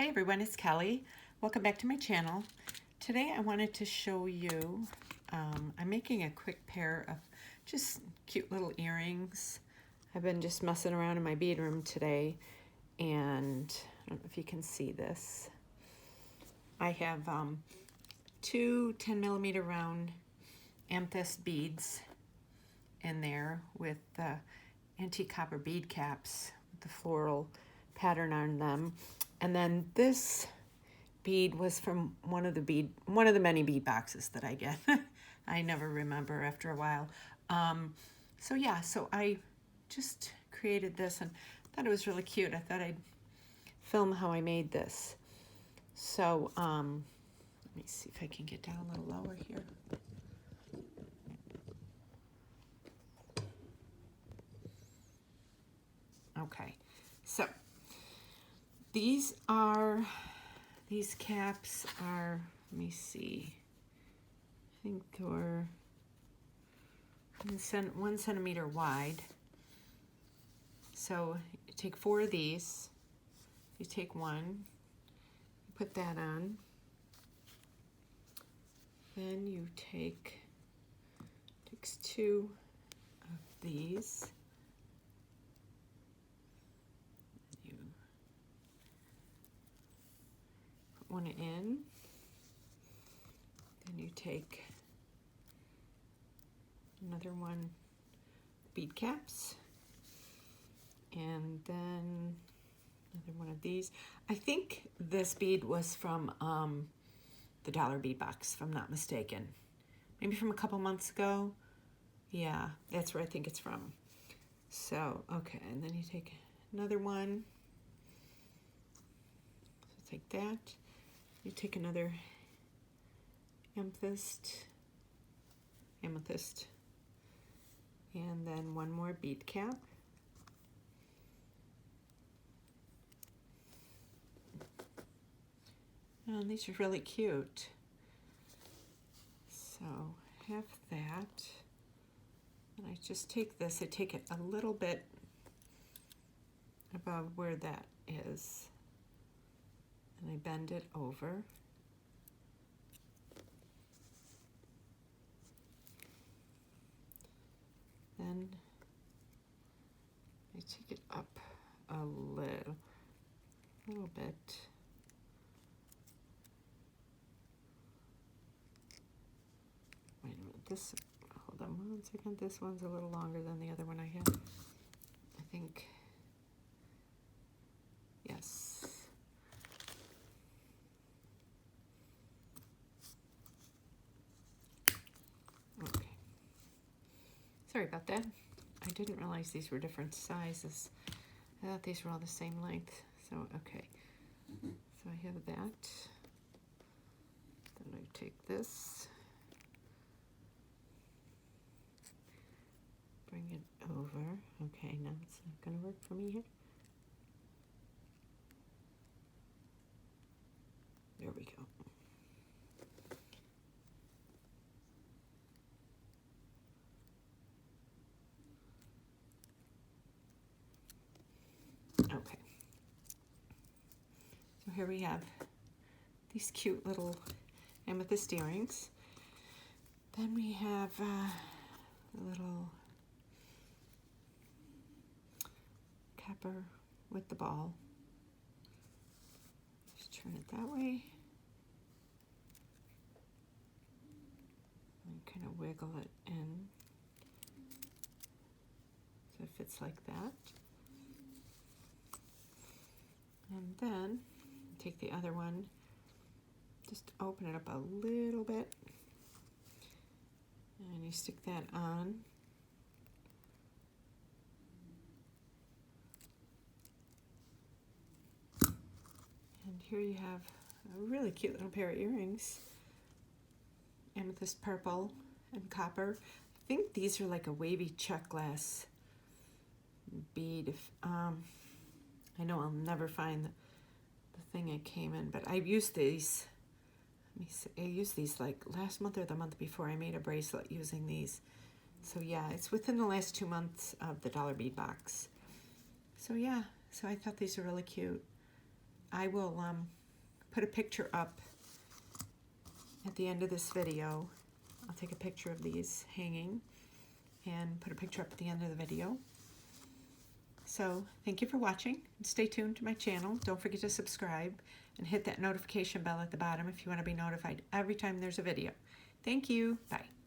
Hey everyone, it's Kelly. Welcome back to my channel. Today I wanted to show you, I'm making a quick pair of just cute little earrings. I've been just messing around in my bead room today, and I don't know if you can see this. I have two 10mm round amethyst beads in there with antique copper bead caps with the floral pattern on them. And then this bead was from one of the many bead boxes that I get. I never remember after a while. So yeah, so I just created this and thought it was really cute. I thought I'd film how I made this. So let me see if I can get down a little lower here. Okay, so these caps are, let me see, I think they're 1 centimeter wide. So you take 4 of these, you take one, you put that on, then you takes 2 of these, you put one in, then you take another one, bead caps, and then another one of these. I think this bead was from the dollar bead box, if I'm not mistaken. Maybe from a couple months ago. Yeah, that's where I think it's from. So, okay, and then you take another one. So take that. You take another amethyst, and then one more bead cap. Oh, these are really cute. So have that. And I just take this, I take it a little bit above where that is, and I bend it over. Then I take it up a little bit. Wait a minute, this, hold on 1 second, this one's a little longer than the other one I had. I think, yes. Okay. Sorry about that. I didn't realize these were different sizes. I thought these were all the same length. So, okay. So I have that. Then I take this. Bring it over. Okay, now it's not going to work for me here. There we go. Okay. So here we have these cute little amethyst earrings. Then we have a little capper with the ball. Just turn it that way. And kind of wiggle it in. So it fits like that. And then take the other one, just open it up a little bit, and you stick that on. And here you have a really cute little pair of earrings, amethyst purple and copper. I think these are like a wavy check glass bead. I know I'll never find the thing it came in, but I've used these. Let me see, I used these like last month or the month before. I made a bracelet using these. So yeah, it's within the last 2 months of the dollar bead box. So yeah, so I thought these were really cute. I will put a picture up at the end of this video. I'll take a picture of these hanging and put a picture up at the end of the video. So thank you for watching. Stay tuned to my channel. Don't forget to subscribe and hit that notification bell at the bottom if you want to be notified every time there's a video. Thank you. Bye.